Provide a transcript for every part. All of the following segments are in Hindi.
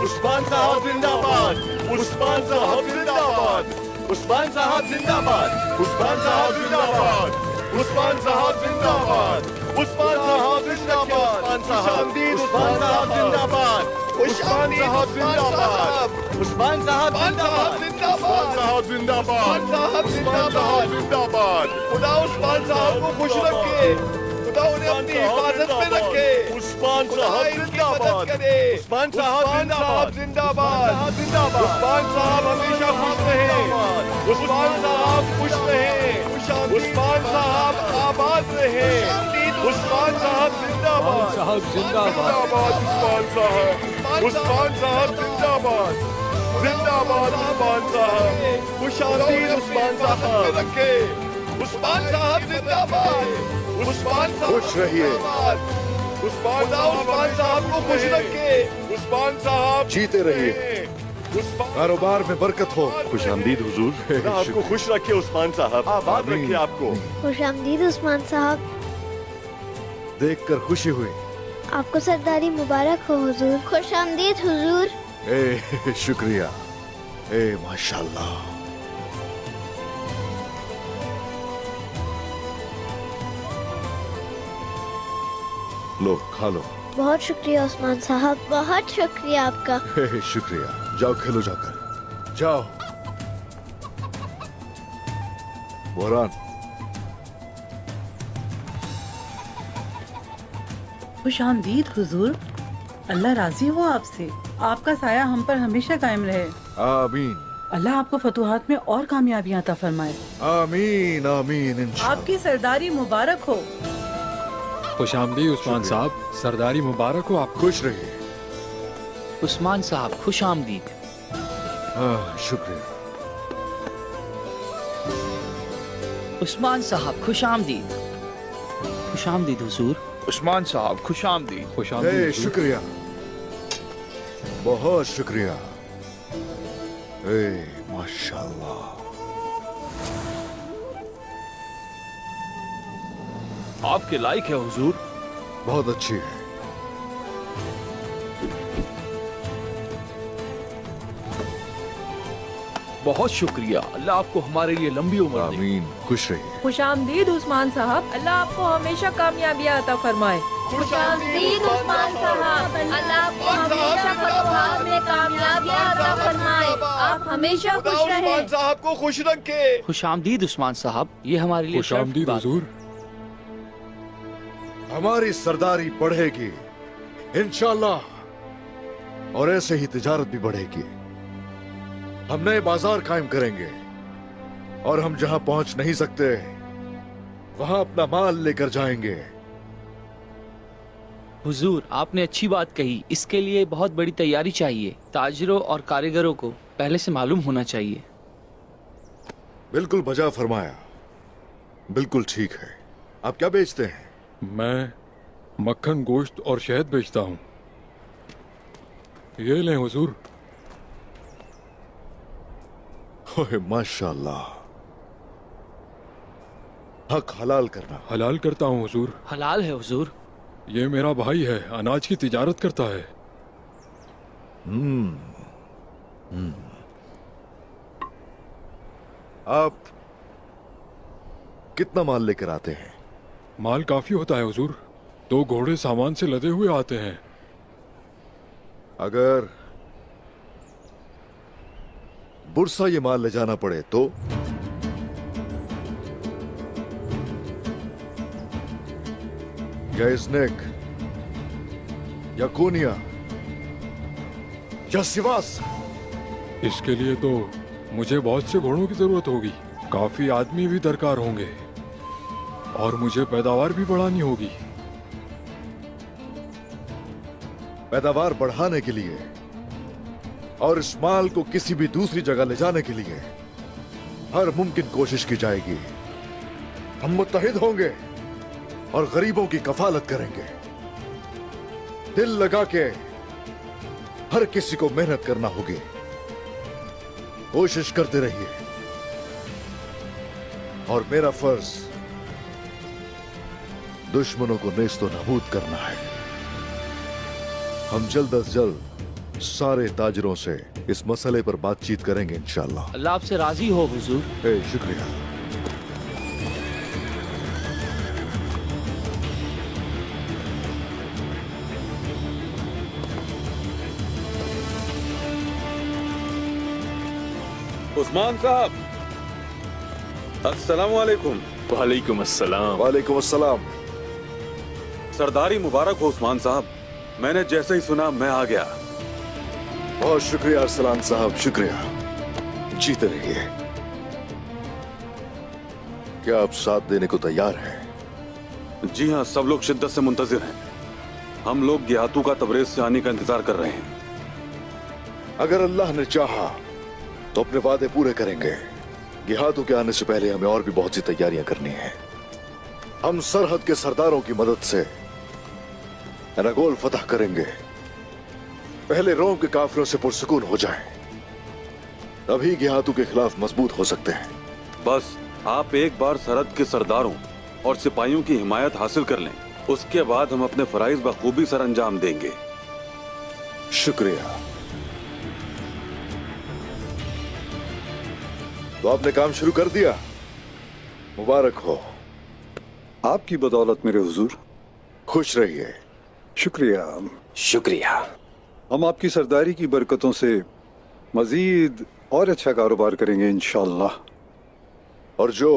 उस्मान साहब जिंदाबाद, उस्मान साहब जिंदाबाद, उस्मान साहब जिंदाबाद, उस्मान साहब जिंदाबाद, उस्मान साहब जिंदाबाद, उस्मान साहब जिंदाबाद, उस्मान साहब जिंदाबाद, उस्मान साहब जिंदाबाद, उस्मान साहब जिंदाबाद, उस्मान साहब जिंदाबाद, उस्मान साहब जिंदाबाद। खुदा उस्मान साहब को खुश रखे, खुदा उन्हें अपनी हिफाजत में रखे। उस्मान साहब जिंदाबाद, उस्मान साहब जिंदाबाद, उस्मान साहब हमेशा खुश रहे, उस्मान साहब खुश रहे, उस्मान साहब आबाद रहे, उस्मान साहब जिंदाबाद, जिंदाबाद उस्मान साहब, उस्मान साहब जिंदाबाद, जिंदाबाद उस्मान साहब, खुशामदीद उस्मान साहब रखे, उस्मान साहब जिंदाबाद, उस्मान साहब खुश रहिए, उस्मान साहब को खुश रखे, उस्मान साहब जीते रहिए, कारोबार में बरकत हो। खुशामदीद हुजूर, आपको खुश रखे उस्मान साहब, आबाद रखे आपको। खुशामदीद उस्मान साहब, देखकर खुशी हुई। आपको सरदारी मुबारक हो हुजूर। खुशामदीद हुजूर। ए शुक्रिया, ए माशाल्लाह। लो खा लो। बहुत शुक्रिया उस्मान साहब, बहुत शुक्रिया आपका। शुक्रिया, जाओ खेलो जाकर, जाओ। बोरान, खुशामदीद हुजूर, अल्लाह राजी हो आपसे, आपका साया हम पर हमेशा कायम रहे। आमीन। अल्लाह आपको फतुहात में और कामयाबियां अता फरमाए। आमीन आमीन इंशाअल्लाह। आपकी सरदारी मुबारक हो। खुशामदीद उस्मान साहब, सरदारी मुबारक हो आप। खुश रहिए। उस्मान साहब खुश आमदीद। शुक्रिया। उस्मान साहब खुश आमदीद। खुश आमदीद हुजूर। उस्मान साहब खुश आमदीद। ए शुक्रिया, बहुत शुक्रिया। ए माशाल्लाह। आपके लायक है हुजूर। बहुत अच्छी है। बहुत शुक्रिया, अल्लाह आपको हमारे लिए लंबी उम्र दे। आमीन। खुश रहिए। खुशामदीद उस्मान साहब, अल्लाह आपको हमेशा कामयाबियां अता फरमाए। खुशामदीद उस्मान साहब, अल्लाह आपको हमेशा फतवाहत में कामयाबियां अता फरमाए। आप हमेशा खुश रहें। साहब को खुश रखे। खुश आमदीद उस्मान साहब, ये हमारे लिए शर्फ की खुशामदीद बात है। हुजूर। हमारी सरदारी बढ़ेगी इंशाल्लाह, और ऐसे ही तिजारत भी बढ़ेगी। हम नए बाजार कायम करेंगे, और हम जहां पहुंच नहीं सकते वहां अपना माल लेकर जाएंगे। हुजूर, आपने अच्छी बात कही। इसके लिए बहुत बड़ी तैयारी चाहिए। ताजरों और कारीगरों को पहले से मालूम होना चाहिए। बिल्कुल बजा फरमाया, बिल्कुल ठीक है। आप क्या बेचते हैं? मैं मक्खन, गोश्त और शहद बेचता हूँ। ये लें हुजूर। ओए माशाल्लाह। हक हलाल करना। हलाल करता हूँ हुजूर। हलाल है हुजूर। ये मेरा भाई है, अनाज की तिजारत करता है। आप कितना माल लेकर आते हैं? माल काफी होता है हुजूर। 2 घोड़े सामान से लदे हुए आते हैं। अगर बुरसा ये माल ले जाना पड़े तो? या इज़नेक, या कोनिया, या सिवास? इसके लिए तो मुझे बहुत से घोड़ों की जरूरत होगी, काफी आदमी भी दरकार होंगे, और मुझे पैदावार भी बढ़ानी होगी। पैदावार बढ़ाने के लिए और इस माल को किसी भी दूसरी जगह ले जाने के लिए हर मुमकिन कोशिश की जाएगी। हम मुत्तहिद होंगे और गरीबों की कफालत करेंगे। दिल लगा के हर किसी को मेहनत करना होगी। कोशिश करते रहिए, और मेरा फर्ज दुश्मनों को नेस्तो नाबूद करना है। हम जल्द अज जल्द सारे ताजरों से इस मसले पर बातचीत करेंगे इंशाल्लाह। अल्लाह आपसे राजी हो हुजूर। शुक्रिया। उस्मान साहब, अस्सलाम वालेकुम। वालेकुम अस्सलाम। वालेकुम अस्सलाम। सरदारी मुबारक हो उस्मान साहब। मैंने जैसे ही सुना मैं आ गया। बहुत शुक्रिया अरसलान साहब, शुक्रिया। जीते रहिए। क्या आप साथ देने को तैयार हैं? जी हाँ, सब लोग शिद्दत से मुंतजिर हैं। हम लोग गियातू का तबरेज से आने का इंतजार कर रहे हैं। अगर अल्लाह ने चाहा तो अपने वादे पूरे करेंगे। गिहातों के आने से पहले हमें और भी बहुत सी तैयारियां करनी है। हम सरहद के सरदारों की मदद से एनागोल फतह करेंगे। पहले रोम के काफिरों से पुरसुकून हो जाएं, तभी गिहातों के खिलाफ मजबूत हो सकते हैं। बस आप एक बार सरहद के सरदारों और सिपाहियों की हिमायत हासिल कर लें, उसके बाद हम अपने फराइज बखूबी सर अंजाम देंगे। शुक्रिया। तो आपने काम शुरू कर दिया, मुबारक हो। आपकी बदौलत मेरे हुजूर। खुश रहिए। शुक्रिया। शुक्रिया। हम आपकी सरदारी की बरकतों से मजीद और अच्छा कारोबार करेंगे इंशाअल्लाह। और जो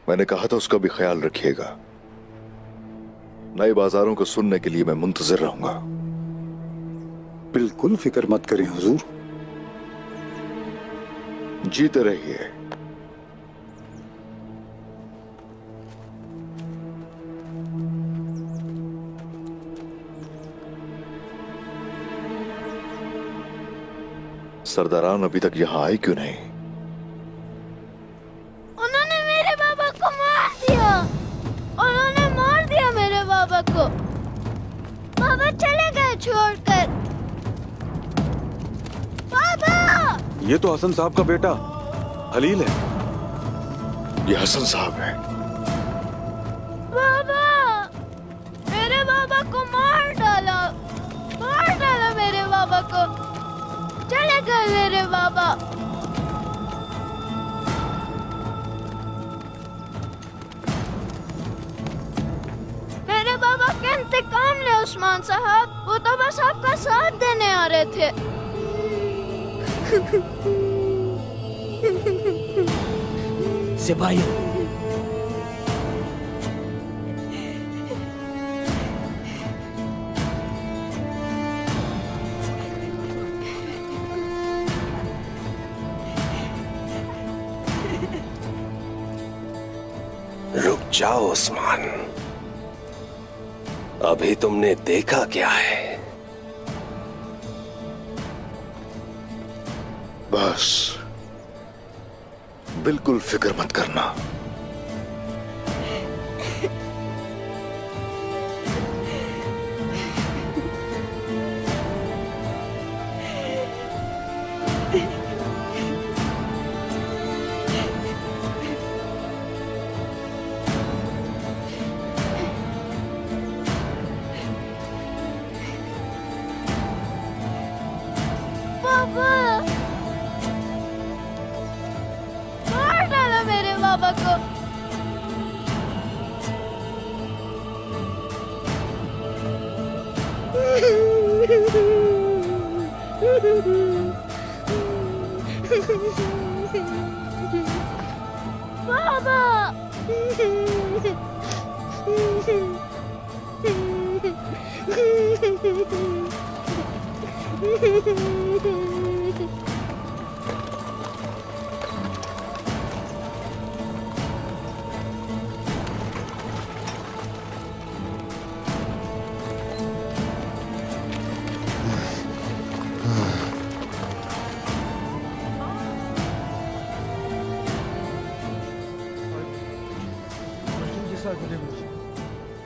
मैंने कहा था उसका भी ख्याल रखिएगा। नए बाजारों को सुनने के लिए मैं मुंतजिर रहूंगा। बिल्कुल फिक्र मत करें हुजूर। जीते रहिए। सरदारान अभी तक यहां आए क्यों नहीं? उन्होंने मेरे बाबा को मार दिया। उन्होंने मार दिया मेरे बाबा को। बाबा चले गए छोड़कर। बाबा! ये तो हसन साहब का बेटा हलील है। ये हसन साहब है। बाबा! मेरे बाबा को मार डाला मेरे बाबा को। चले गए मेरे बाबा। मेरे बाबा के इंतकाम ले उस्मान साहब। वो तो बस आपका साथ देने आ रहे थे। सिपाही रुक जाओ उस्मान, अभी तुमने देखा क्या है? बस बिल्कुल फिक्र मत करना। बाबा! मार डाला मेरे बाबा को। बाबा!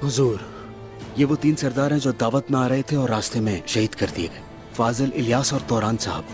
हुजूर, ये वो 3 सरदार हैं जो दावत में आ रहे थे और रास्ते में शहीद कर दिए गए। फाजिल, इलियास और तौरान साहब।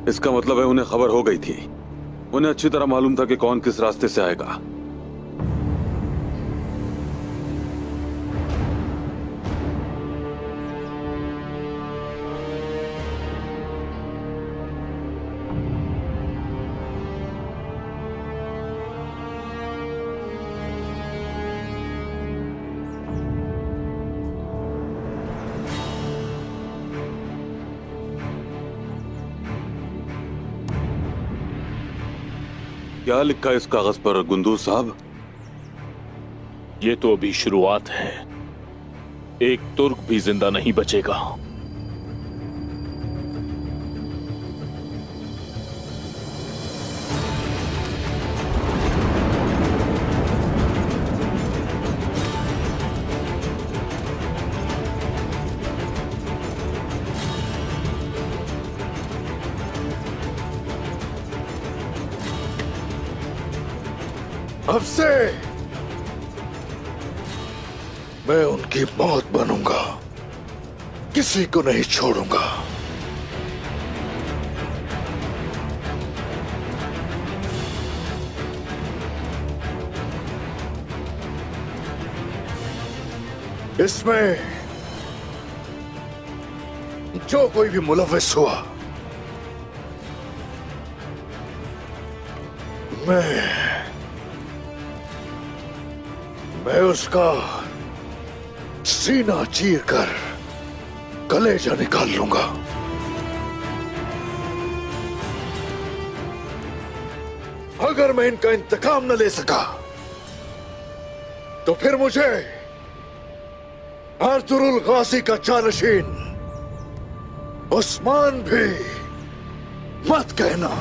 इसका मतलब है उन्हें खबर हो गई थी। उन्हें अच्छी तरह मालूम था कि कौन किस रास्ते से आएगा। क्या लिखा है इस कागज पर गुंदूज साहब? ये तो अभी शुरुआत है। एक तुर्क भी जिंदा नहीं बचेगा। अब से मैं उनकी मौत बनूंगा, किसी को नहीं छोड़ूंगा। इसमें जो कोई भी मुलव्विस हुआ, मैं उसका सीना चीर कर कलेजा निकाल लूंगा। अगर मैं इनका इंतकाम न ले सका तो फिर मुझे अर्तुरुल गाजी का जानशीन उस्मान भी मत कहना।